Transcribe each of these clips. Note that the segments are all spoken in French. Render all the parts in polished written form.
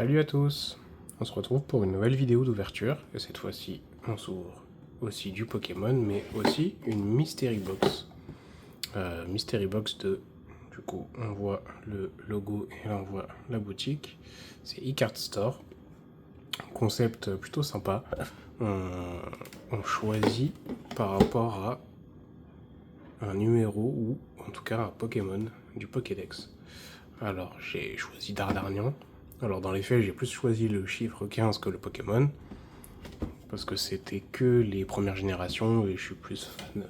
Salut à tous, on se retrouve pour une nouvelle vidéo d'ouverture, et cette fois-ci on s'ouvre aussi du Pokémon, mais aussi une Mystery Box. Mystery Box 2, du coup on voit le logo et là on voit la boutique, c'est eCard Store, concept plutôt sympa, on choisit par rapport à un numéro ou en tout cas un Pokémon du Pokédex. Alors j'ai choisi Dardarnian. Alors dans les faits, j'ai plus choisi le chiffre 15 que le Pokémon. Parce que c'était que les premières générations et je suis plus fan.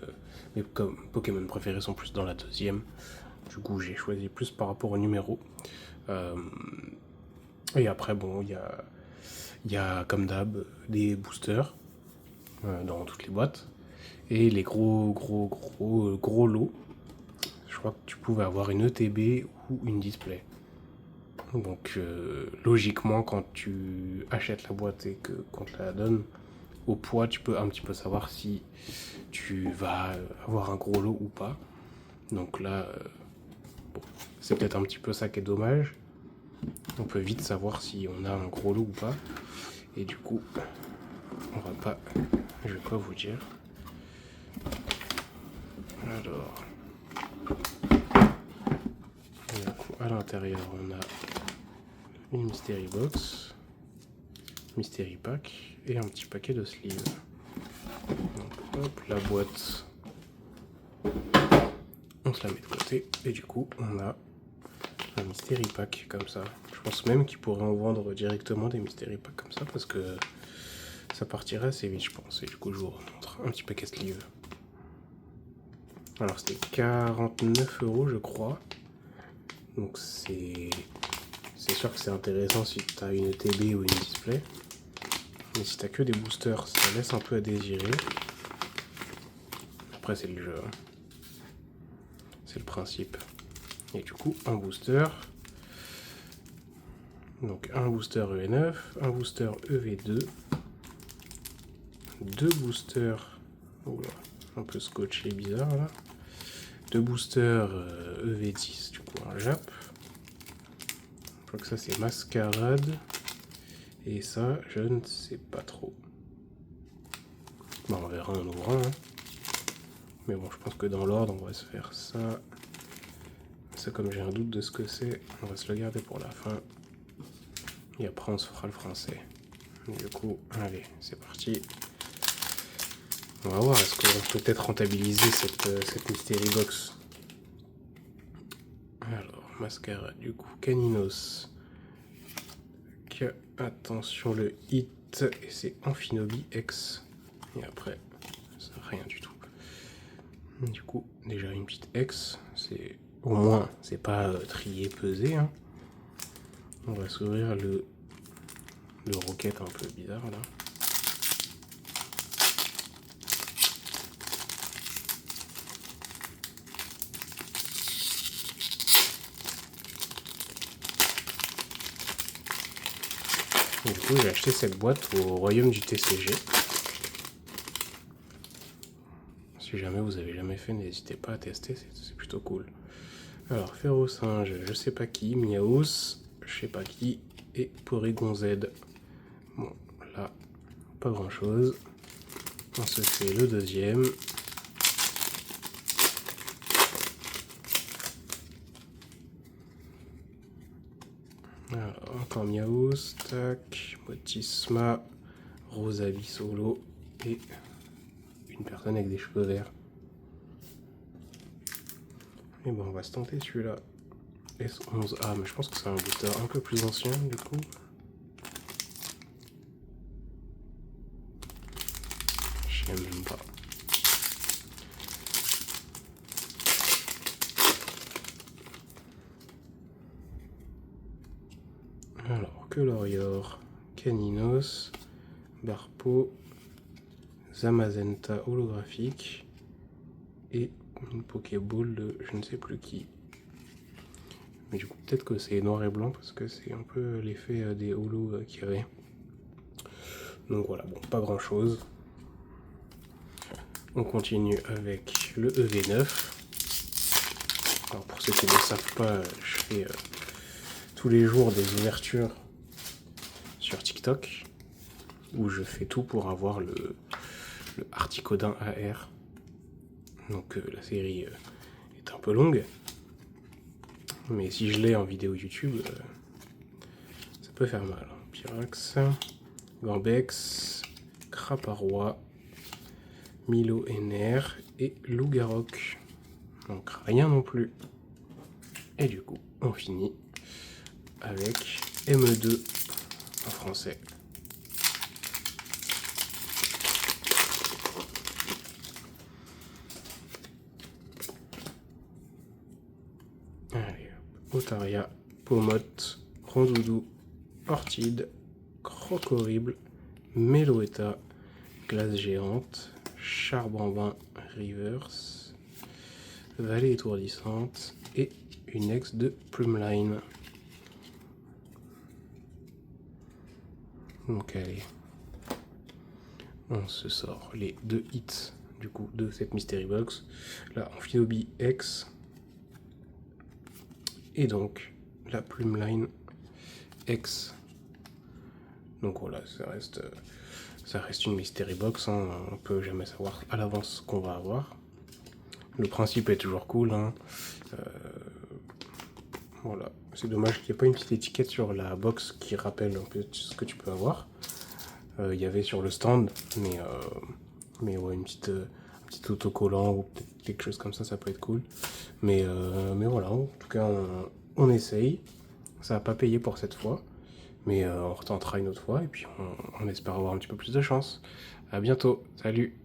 Mes Pokémon préférés sont plus dans la deuxième. Du coup, j'ai choisi plus par rapport au numéro. Et après, bon, il y a comme d'hab des boosters dans toutes les boîtes. Et les gros lots. Je crois que tu pouvais avoir une ETB ou une display. Donc logiquement, quand tu achètes la boîte et qu'on te la donne au poids, tu peux un petit peu savoir si tu vas avoir un gros lot ou pas. Donc là, bon, c'est peut-être un petit peu ça qui est dommage. On peut vite savoir si on a un gros lot ou pas. Et du coup, je vais pas vous dire. Alors, du coup, à l'intérieur, on a une Mystery Box, Mystery Pack et un petit paquet de sleeves. Donc, hop, la boîte, on se la met de côté et du coup, on a un Mystery Pack comme ça. Je pense même qu'ils pourraient en vendre directement des Mystery Packs comme ça parce que ça partirait assez vite, je pense. Et du coup, je vous remontre un petit paquet sleeve. Alors, c'était 49 €, je crois. Donc, c'est sûr que c'est intéressant si tu as une TB ou une display. Mais si tu as que des boosters, ça laisse un peu à désirer. Après, c'est le jeu. Hein. C'est le principe. Et du coup, un booster. Donc, un booster EV9, un booster EV2, deux boosters. Oula, un peu scotché bizarre là. Deux boosters EV10, du coup, un Jap. Je crois que ça, c'est Mascarade. Et ça, je ne sais pas trop. Bon, on verra en ouvrant. Hein. Mais bon, je pense que dans l'ordre, on va se faire ça. Ça, comme j'ai un doute de ce que c'est, on va se le garder pour la fin. Et après, on se fera le français. Du coup, allez, c'est parti. On va voir, est-ce qu'on peut peut-être rentabiliser cette Mystery Box. Alors, Mascara, du coup, Caninos. Attention, le hit, et c'est Amphinobi X. Et après, ça rien du tout. Du coup, déjà une petite X, c'est au moins, c'est pas trié, pesé. Hein. On va s'ouvrir le roquette un peu bizarre là. Et du coup, j'ai acheté cette boîte au royaume du TCG. Si jamais vous avez jamais fait, n'hésitez pas à tester, c'est plutôt cool. Alors, Ferrosinge, je sais pas qui, Miaos, je sais pas qui, et Porygon Z. Bon, là, pas grand chose. On se fait le deuxième. Alors, encore Miaos, tac, Motisma, Rosalie Solo et une personne avec des cheveux verts. Et bon, on va se tenter celui-là. S11. Ah, mais je pense que c'est un booster un peu plus ancien du coup. Je sais même pas. Alors, Colorior, Caninos, Barpo, Zamazenta holographique et une Pokéball de je ne sais plus qui. Mais du coup, peut-être que c'est noir et blanc parce que c'est un peu l'effet des holos qu'il y avait. Donc voilà, bon, pas grand chose. On continue avec le EV9. Alors pour ceux qui ne le savent pas, je fais tous les jours des ouvertures TikTok où je fais tout pour avoir le Articodin AR. Donc la série est un peu longue, mais si je l'ai en vidéo YouTube, ça peut faire mal. Pyrax, Gambex, Craparois, Milo Ener et Lougaroc. Donc rien non plus. Et du coup, on finit avec ME2 en français. Allez, Otaria, Pomote, Rondoudou, Ortide, Croc horrible, Meloetta, Glace géante, Charbambin Reverse, Vallée étourdissante et une ex de Plumline. Donc allez, on se sort les 2 hits du coup de cette Mystery Box. La Amphiobie X et donc la Plumline X. Donc voilà, ça reste une Mystery Box, hein. On peut jamais savoir à l'avance ce qu'on va avoir. Le principe est toujours cool, hein. Voilà, c'est dommage qu'il n'y ait pas une petite étiquette sur la box qui rappelle un peu ce que tu peux avoir. Il y avait sur le stand, mais ouais, un petit autocollant ou peut-être quelque chose comme ça peut être cool. Mais voilà, en tout cas, on essaye. Ça va pas payer pour cette fois, mais on retentera une autre fois et puis on espère avoir un petit peu plus de chance. À bientôt, salut!